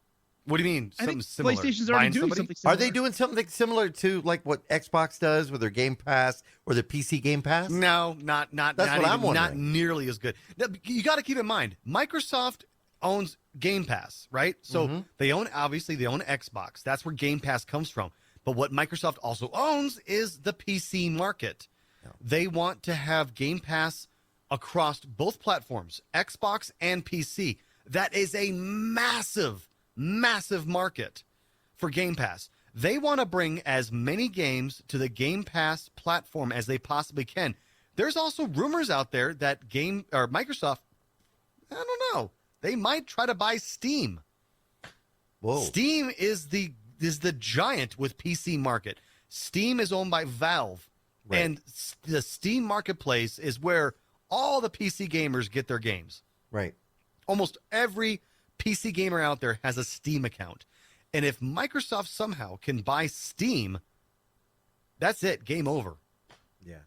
What do you mean? I think Something similar? PlayStation's already Buying doing somebody? something similar. Are they doing something similar to like what Xbox does with their Game Pass or the PC Game Pass? No, not That's not what I'm even, not wondering. nearly as good. Now, you got to keep in mind, Microsoft owns Game Pass, right? So they own Xbox. That's where Game Pass comes from. But what Microsoft also owns is the PC market. Yeah. They want to have Game Pass across both platforms, Xbox and PC. That is a massive, massive market for Game Pass. They want to bring as many games to the Game Pass platform as they possibly can. There's also rumors out there that Microsoft, I don't know, they might try to buy Steam. Whoa. Steam is the giant with PC market. Steam is owned by Valve, Right. and the Steam marketplace is where all the PC gamers get their games. Right. Almost every PC gamer out there has a Steam account. And if Microsoft somehow can buy Steam, that's it. Game over. Yeah.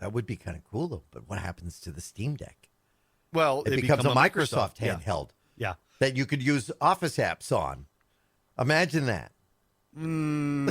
That would be kind of cool, though. But what happens to the Steam Deck? Well, It becomes a Microsoft Yeah. handheld Yeah. that you could use Office apps on. Imagine that. No,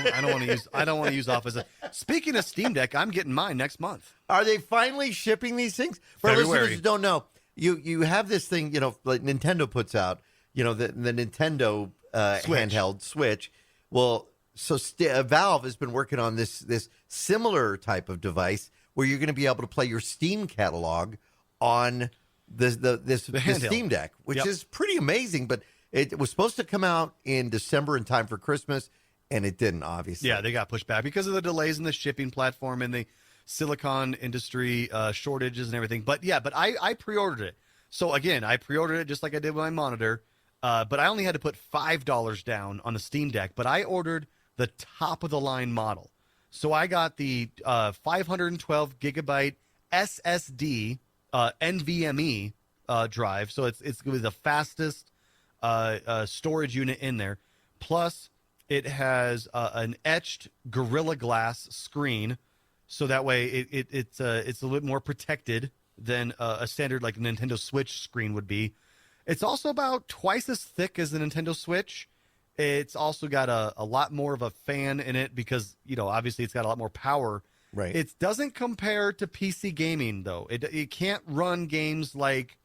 I don't want to use Office. Speaking of Steam Deck, I'm getting mine next month. Are they finally shipping these things? For February. listeners who don't know, you have this thing, like Nintendo puts out, the Nintendo handheld Switch. Well, so Valve has been working on this similar type of device where you're going to be able to play your Steam catalog on this handheld. Steam Deck, which Yep. is pretty amazing. But it was supposed to come out in December in time for Christmas, and it didn't, obviously. Yeah, they got pushed back because of the delays in the shipping platform and the silicon industry shortages and everything. But I pre-ordered it. So again, I pre-ordered it just like I did with my monitor. But I only had to put $5 down on the Steam Deck. But I ordered the top of the line model. So I got the 512 gigabyte SSD NVMe drive. So it's the fastest storage unit in there. Plus, it has an etched Gorilla Glass screen, so that way it's a little bit more protected than a standard like Nintendo Switch screen would be. It's also about twice as thick as the Nintendo Switch. It's also got a lot more of a fan in it because, obviously it's got a lot more power. Right. It doesn't compare to PC gaming, though. It can't run games like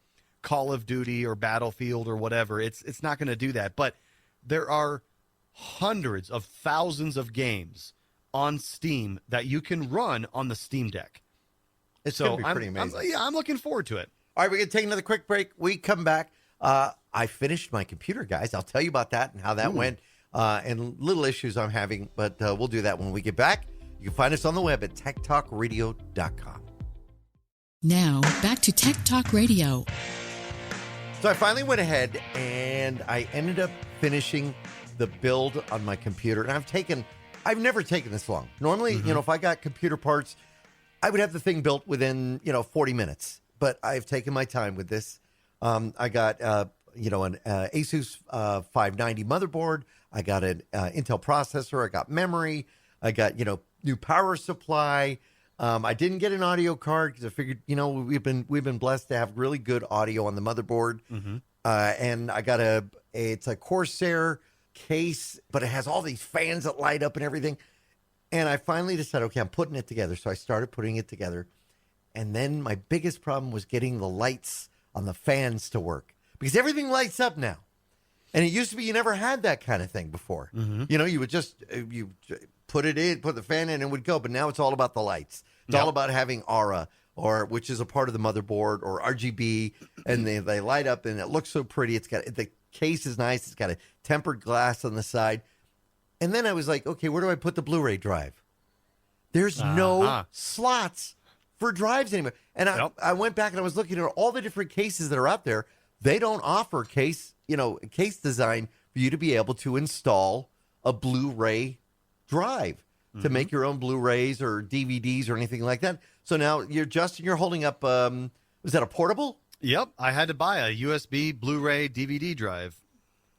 Call of Duty or Battlefield or whatever. It's not going to do that. But there are hundreds of thousands of games on Steam that you can run on the Steam Deck. It's going to be pretty amazing. I'm looking forward to it. All right, we're going to take another quick break. We come back. I finished my computer, guys. I'll tell you about that and how that went and little issues I'm having, but we'll do that when we get back. You can find us on the web at techtalkradio.com. Now, back to Tech Talk Radio. So I finally went ahead and I ended up finishing the build on my computer. And I've never taken this long. Normally, if I got computer parts, I would have the thing built within, 40 minutes. But I've taken my time with this. I got, an Asus 590 motherboard. I got an Intel processor. I got memory. I got, new power supply. I didn't get an audio card because I figured, we've been blessed to have really good audio on the motherboard. And I got it's a Corsair case, but it has all these fans that light up and everything. And I finally decided, okay, I'm putting it together. So I started putting it together. And then my biggest problem was getting the lights on the fans to work because everything lights up now. And it used to be you never had that kind of thing before. You would just you put it in, put the fan in, and it would go. But now it's all about the lights. It's all about having Aura, which is a part of the motherboard, or RGB, and they light up, and it looks so pretty. The case is nice. It's got a tempered glass on the side. And then I was like, okay, where do I put the Blu-ray drive? There's no slots for drives anymore. And I went back and I was looking at all the different cases that are out there. They don't offer case design for you to be able to install a Blu-ray drive to make your own Blu-rays or DVDs or anything like that. So now you're holding up, was that a portable? Yep. I had to buy a USB Blu-ray DVD drive.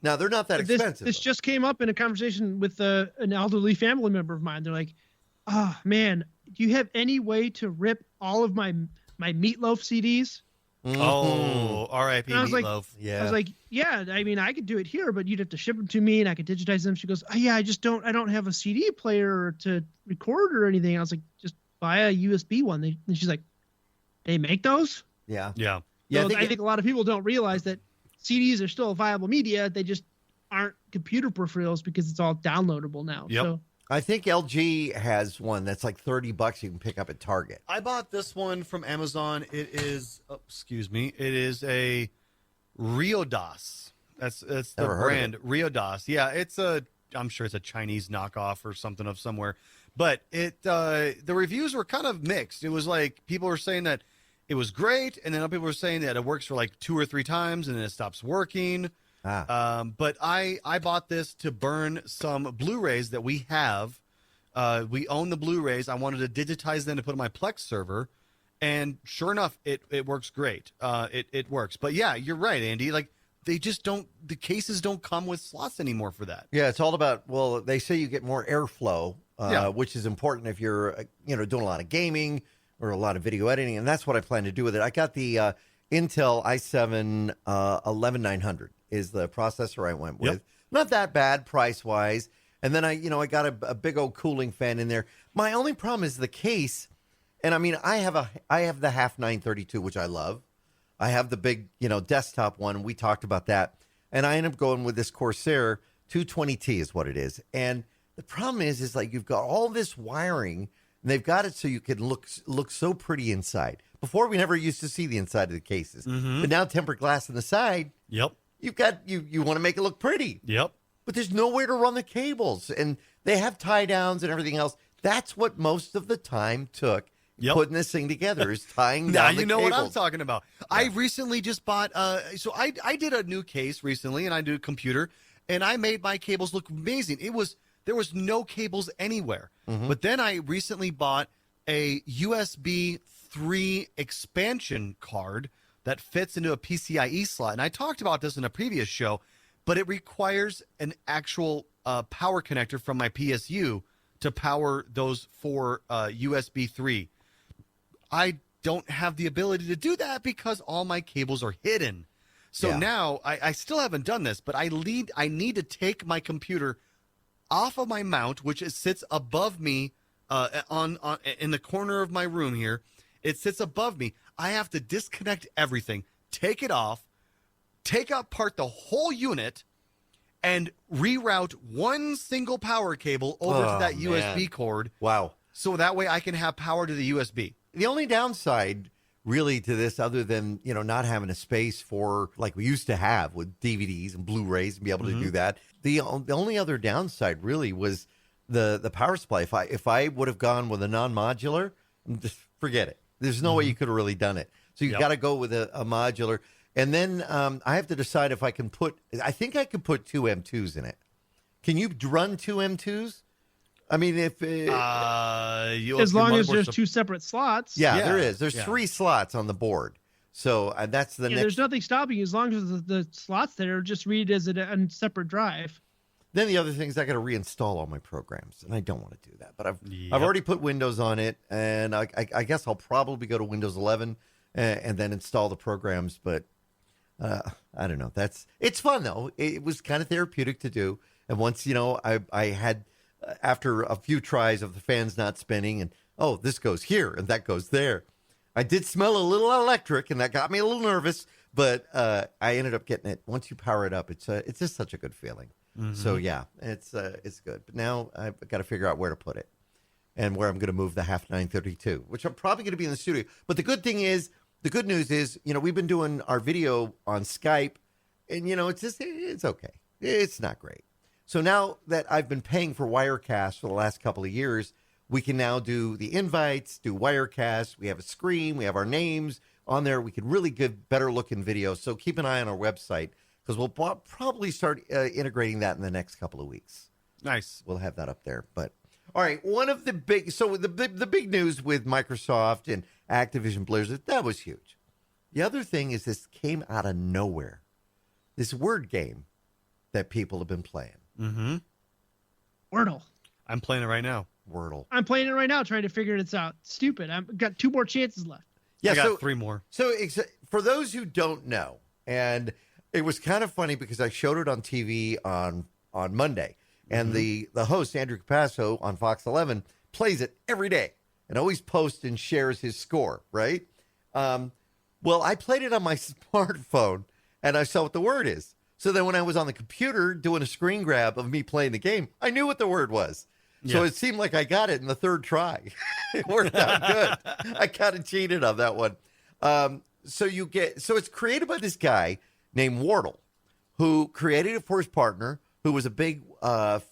Now, they're not that expensive. This just came up in a conversation with an elderly family member of mine. They're like, man, do you have any way to rip all of my Meatloaf CDs Oh, R.I.P. And I was like- Meatloaf. Yeah. I was like, yeah, I mean, I could do it here, but you'd have to ship them to me and I could digitize them. She goes, oh, yeah, I don't have a CD player to record or anything. I was like, just buy a USB one. And she's like, they make those? yeah. Yeah. Yeah. So I think a lot of people don't realize that CDs are still a viable media. They just aren't computer peripherals because it's all downloadable now. Yep. So I think LG has one that's like $30 you can pick up at Target. I bought this one from Amazon. It is, it is a Riodas. That's the Never heard of brand, Riodas. Yeah, I'm sure it's a Chinese knockoff or something of somewhere. But the reviews were kind of mixed. It was like people were saying that it was great, and then other people were saying that it works for like 2 or 3 times and then it stops working. But I bought this to burn some Blu-rays that we have. We own the Blu-rays. I wanted to digitize them to put on my Plex server, and sure enough, it works great. It works. But yeah, you're right, Andy. Like they just don't. The cases don't come with slots anymore for that. Yeah, it's all about. Well, they say you get more airflow, Yeah. which is important if you're doing a lot of gaming or a lot of video editing, and that's what I plan to do with it. I got the Intel i7 11900 is the processor I went with. Yep. Not that bad price wise. And then I got a big old cooling fan in there. My only problem is the case. And I mean, I have the half 932, which I love. I have the big, desktop one. We talked about that. And I ended up going with this Corsair 220T is what it is. And the problem is like you've got all this wiring and they've got it so you can look so pretty inside. Before we never used to see the inside of the cases. But now tempered glass on the side. Yep. You've got you want to make it look pretty. Yep. But there's nowhere to run the cables, and they have tie downs and everything else. That's what most of the time took putting this thing together is tying Now down the you know what I'm cables. talking about. Yeah. I recently just bought. So I did a new case recently, and I did a computer, and I made my cables look amazing. There was no cables anywhere. But then I recently bought a USB 3 expansion card that fits into a PCIe slot, and I talked about this in a previous show. But it requires an actual power connector from my PSU to power those 4 USB 3. I don't have the ability to do that because all my cables are hidden. So now I still haven't done this, but I need to take my computer off of my mount, which sits above me on in the corner of my room here. It sits above me. I have to disconnect everything, take it off, take apart the whole unit, and reroute one single power cable over to that USB cord. Wow. So that way I can have power to the USB. The only downside really to this, other than, not having a space for like we used to have with DVDs and Blu-rays and be able to do that. The only other downside really was the power supply. If I would have gone with a non-modular, just forget it. There's no way you could have really done it. So you've got to go with a modular. And then I have to decide if I can I think I could put 2 M2s in it. Can you run 2 M2s? I mean, if as long as there's 2 separate slots. Yeah, there is. There's 3 slots on the board. So that's the next. There's nothing stopping you as long as the slots there just read as a separate drive. Then the other thing is I got to reinstall all my programs, and I don't want to do that. But I've already put Windows on it, and I guess I'll probably go to Windows 11 and then install the programs. But I don't know. It's fun though. It was kind of therapeutic to do. And once I had after a few tries of the fans not spinning, and this goes here and that goes there. I did smell a little electric, and that got me a little nervous. But I ended up getting it. Once you power it up, it's just such a good feeling. So yeah, it's good. But now I've got to figure out where to put it and where I'm going to move the half 932, which I'm probably going to be in the studio. But the good news is, we've been doing our video on Skype, and it's okay. It's not great. So now that I've been paying for Wirecast for the last couple of years, we can now do the invites, do Wirecast. We have a screen, we have our names on there. We can really give better looking videos. So keep an eye on our website, because we'll probably start integrating that in the next couple of weeks. Nice. We'll have that up there. But all right, one of the big the big news with Microsoft and Activision Blizzard, that was huge. The other thing is this came out of nowhere. This word game that people have been playing. Mm-hmm. Wordle. I'm playing it right now. Wordle. I'm playing it right now, trying to figure it out. Stupid. I've got 2 more chances left. Yeah, I got so 3 more. So for those who don't know, and it was kind of funny because I showed it on TV on Monday, and the host Andrew Capasso on Fox 11 plays it every day and always posts and shares his score. Right? Well, I played it on my smartphone, and I saw what the word is. So then when I was on the computer doing a screen grab of me playing the game, I knew what the word was. So it seemed like I got it in the third try. It worked out good. I kind of cheated on that one. So it's created by this guy named Wardle, who created it for his partner, who was a big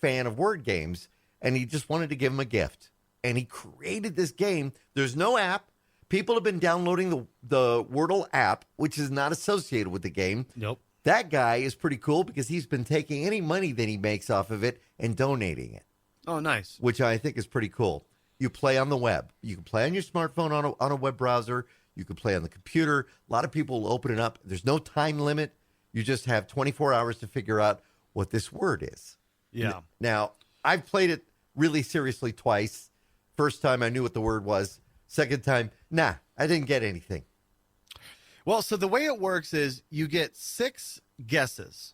fan of word games, and he just wanted to give him a gift. And he created this game. There's no app. People have been downloading the Wordle app, which is not associated with the game. Nope. That guy is pretty cool because he's been taking any money that he makes off of it and donating it. Oh, nice. Which I think is pretty cool. You play on the web. You can play on your smartphone on a web browser. You can play on the computer. A lot of people will open it up. There's no time limit. You just have 24 hours to figure out what this word is. Yeah. Now, I've played it really seriously twice. First time I knew what the word was. Second time, I didn't get anything. Well, so the way it works is you get 6 guesses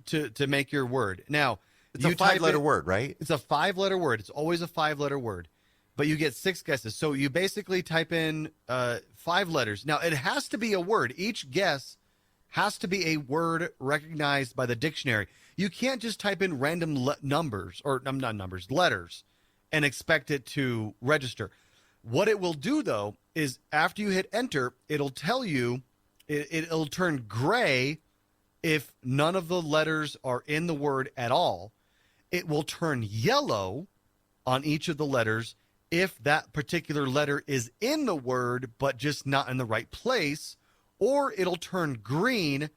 to make your word. Now, It's a 5-letter word, right? It's a 5-letter word. It's always a 5-letter word, but you get 6 guesses. So you basically type in 5 letters. Now, it has to be a word. Each guess has to be a word recognized by the dictionary. You can't just type in random letters, and expect it to register. What it will do, though, is after you hit enter, it'll tell you, it'll turn gray if none of the letters are in the word at all. It will turn yellow on each of the letters if that particular letter is in the word but just not in the right place, or it'll turn green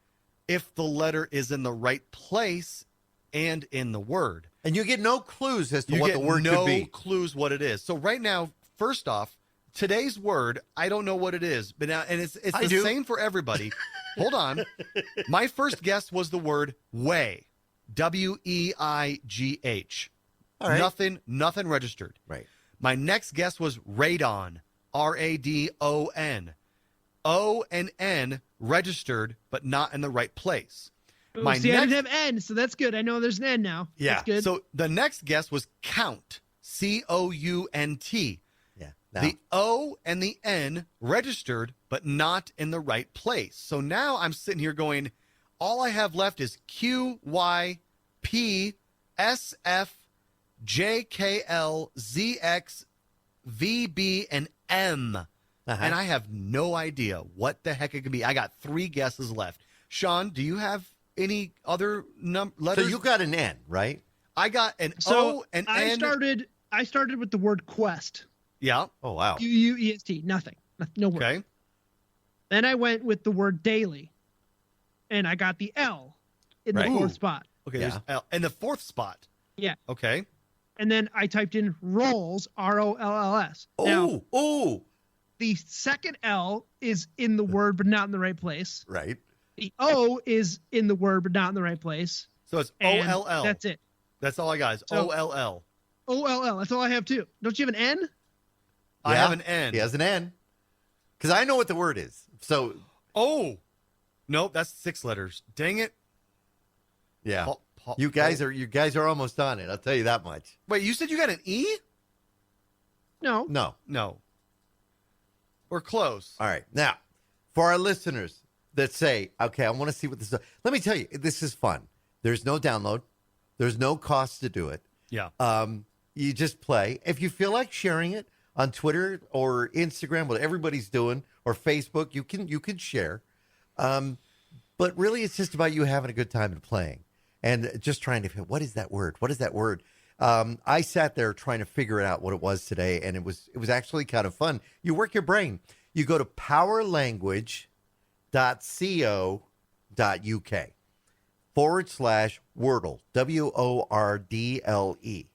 if the letter is in the right place and in the word. And you get no clues as to what the word could be. No clues what it is. So right now, first off, today's word, I don't know what it is, but now, and it's the same for everybody. Hold on. My first guess was the word way. Weigh. All right. Nothing registered. Right. My next guess was radon. Radon. O and N registered, but not in the right place. I didn't have N, so that's good. I know there's an N now. Yeah. That's good. So the next guess was count. Count. Yeah. The O and the N registered, but not in the right place. So now I'm sitting here going, all I have left is Q, Y, P, S, F, J, K, L, Z, X, V, B, and M. And I have no idea what the heck it could be. I got 3 guesses left. Sean, do you have any other letters? So you got an N, right? I got an O, an N. I started with the word quest. Yeah. Oh, wow. Quest. Nothing. No word. Okay. Then I went with the word daily, and I got the L in the 4th spot. Okay, Yeah. there's L. And the 4th spot. Yeah. Okay. And then I typed in rolls, ROLLS. Now, the second L is in the word, but not in the right place. Right. The O is in the word, but not in the right place. So it's And OLL. That's it. That's all I got is So- OLL. OLL. That's all I have too. Don't you have an N? I Yeah, have an N. He has an N. Because I know what the word is. So, Oh. Nope, that's 6 letters. Dang it. yeah. You guys are almost on it. I'll tell you that much. Wait, you said you got an E? No. No. No. We're close. All right. Now, for our listeners that say, okay, I want to see what this is. Let me tell you, this is fun. There's no download. There's no cost to do it. Yeah. You just play. If you feel like sharing it on Twitter or Instagram, what everybody's doing, or Facebook, you can share. But really, it's just about you having a good time and playing, and just trying to figure, what is that word? What is that word? I sat there trying to figure out what it was today, and it was actually kind of fun. You work your brain. You go to powerlanguage.co.uk/Wordle, WORDLE.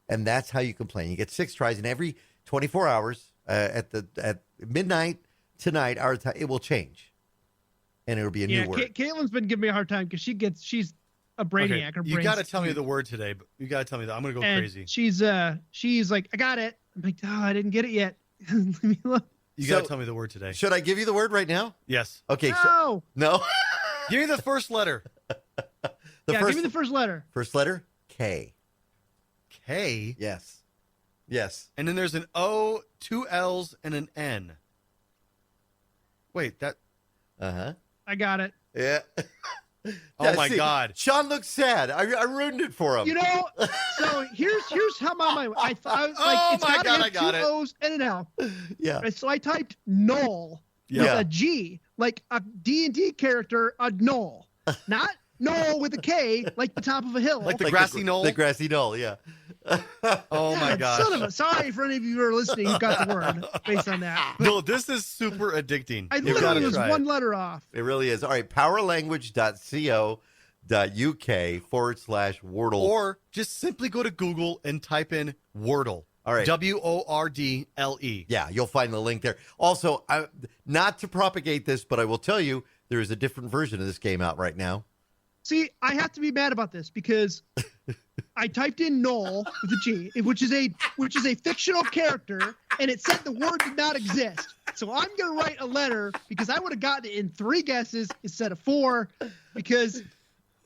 And that's how you can play. You get 6 tries, and every 24 hours at midnight tonight, our time, it will change, and it'll be a new word. Caitlin's been giving me a hard time because she's a brainiac. Okay. Her You brain's got to tell me huge. the word today. But you got to tell me that. I'm going to go And crazy. She's like, I got it. I'm like, oh, I didn't get it yet. Leave me alone. You got to tell me the word today. Should I give you the word right now? Yes. Okay. No. No. Give me the first letter. Give me the first letter. First letter, K. K. Yes. Yes. And then there's an O, 2 L's, and an N. Wait, that. Uh-huh. I got it. Yeah. Oh my God. Sean looks sad. I ruined it for him. You know, so here's how my mind. I thought like Oh it's my got God, to I got have it. two O's and an L. Yeah. And so I typed Knoll with Yeah. a G, like a D&D character, a Knoll, not Knoll with a K, like the top of a hill. Like the grassy knoll? The grassy knoll, yeah. Oh my gosh. Son of a, sorry for any of you who are listening who got the word based on that. But No, this is super addicting. I You gotta literally was try one it. letter off. It really is. All right, powerlanguage.co.uk/Wordle. Or just simply go to Google and type in Wordle. All right. Wordle. Yeah, you'll find the link there. Also, not to propagate this, but I will tell you there is a different version of this game out right now. See, I have to be mad about this because I typed in Knoll with a G, which is a fictional character, and it said the word did not exist. So I'm gonna write a letter because I would have gotten it in 3 guesses instead of 4 because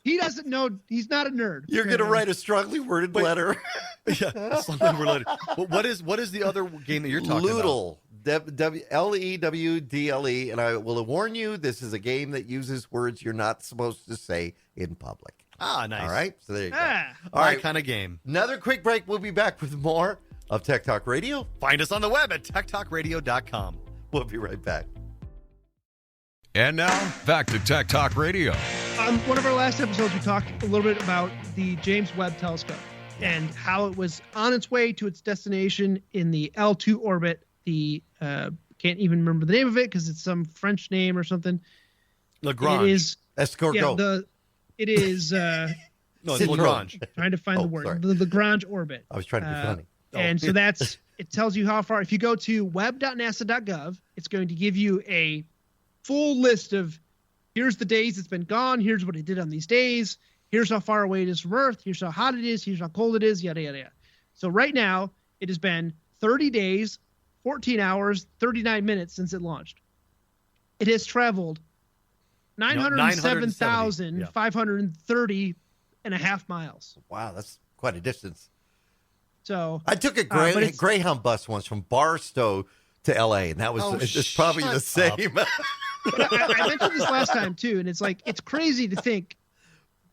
he doesn't know, he's not a nerd. You're going to write a strongly worded letter. Yeah, something related. But what is the other game that you're talking about? Loodle. Lewdle. And I will warn you, this is a game that uses words you're not supposed to say in public. Ah, nice. All right? So there you go. Ah, All My right. kind of game. Another quick break. We'll be back with more of Tech Talk Radio. Find us on the web at techtalkradio.com. We'll be right back. And now, back to Tech Talk Radio. on one of our last episodes, we talked a little bit about the James Webb Telescope and how it was on its way to its destination in the L2 orbit. The can't even remember the name of it because it's some French name or something. Lagrange. It is Escargot. it is No, it's Syndrome. Lagrange. trying to find Oh, the word. sorry. The Lagrange orbit. I was trying to be funny. And so it tells you how far. If you go to web.nasa.gov, it's going to give you a full list of here's the days it's been gone, here's what it did on these days, here's how far away it is from Earth, here's how hot it is, here's how cold it is, yada, yada, yada. So right now, it has been 30 days, 14 hours, 39 minutes since it launched. It has traveled 907,530 and a half miles. Wow, that's quite a distance. So I took a but it's- Greyhound bus once from Barstow to L.A., and that was it's probably the same. But I mentioned this last time too, and it's like it's crazy to think.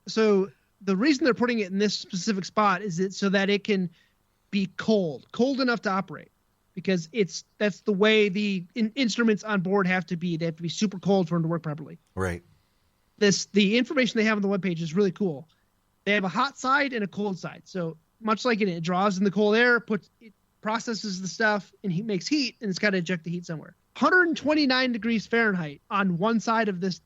So the reason they're putting it in this specific spot is so that it can be cold enough to operate, because that's the way the instruments on board have to be. They have to be super cold for them to work properly. Right. The information they have on the webpage is really cool. They have a hot side and a cold side. So much like it draws in the cold air, it processes the stuff and makes heat, and it's got to eject the heat somewhere. 129 degrees Fahrenheit on one side of this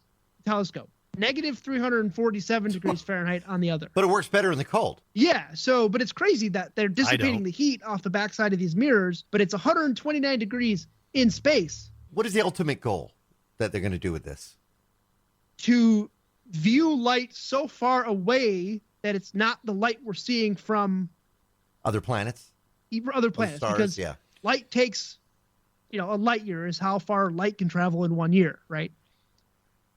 telescope, negative 347 degrees Fahrenheit on the other. But it works better in the cold. Yeah. So, but it's crazy that they're dissipating the heat off the backside of these mirrors, but it's 129 degrees in space. What is the ultimate goal that they're going to do with this? To view light so far away that it's not the light we're seeing from Other planets? other planets, stars, because yeah. light takes, a light year is how far light can travel in 1 year, right?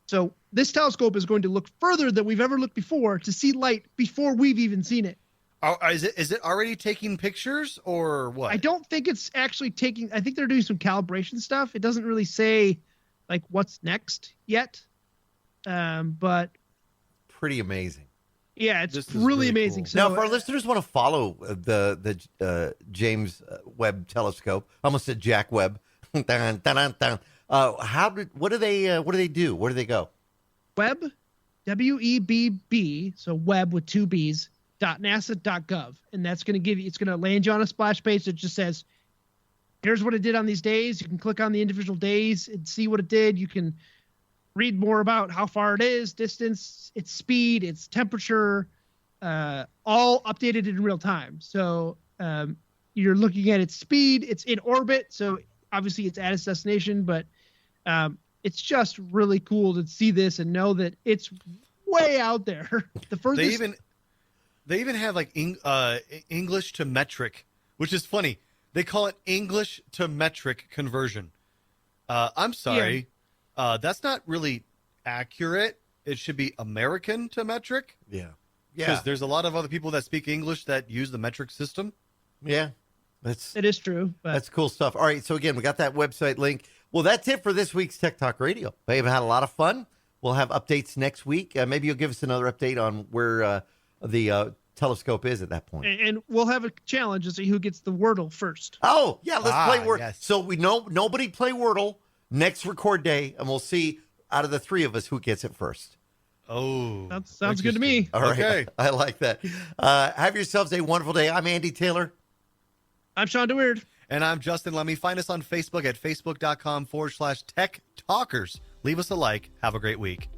So this telescope is going to look further than we've ever looked before to see light before we've even seen it. Is it already taking pictures or what? I don't think it's actually taking. I think they're doing some calibration stuff. It doesn't really say like what's next yet, but Pretty amazing. yeah, it's This is really really amazing. cool. So Now, if our listeners want to follow the James Webb Telescope, I almost said Jack Webb. What do they do? Where do they go? Webb, WEBB, so Webb with 2 B's, .nasa.gov, and that's going to it's going to land you on a splash page that just says, here's what it did on these days. You can click on the individual days and see what it did. You can read more about how far it is, distance, its speed, its temperature, all updated in real time. So you're looking at its speed. It's in orbit, so obviously it's at its destination, but it's just really cool to see this and know that it's way out there. The furthest They even have like English to metric, which is funny. They call it English to metric conversion. I'm sorry. That's not really accurate. It should be American to metric. Yeah. Because there's a lot of other people that speak English that use the metric system. Yeah. It is true. But That's cool stuff. All right. So, again, we got that website link. Well, that's it for this week's Tech Talk Radio. We've had a lot of fun. We'll have updates next week. Maybe you'll give us another update on where the telescope is at that point. and we'll have a challenge to see who gets the Wordle first. Oh, yeah. Let's play Wordle. Yes. So we know nobody play Wordle next record day, and we'll see out of the three of us who gets it first. Oh. That sounds good to me. All right. Okay. I like that. Have yourselves a wonderful day. I'm Andy Taylor. I'm Shawn DeWeird. And I'm Justin Lemmy. Find us on Facebook at facebook.com/Tech Talkers. Leave us a like. Have a great week.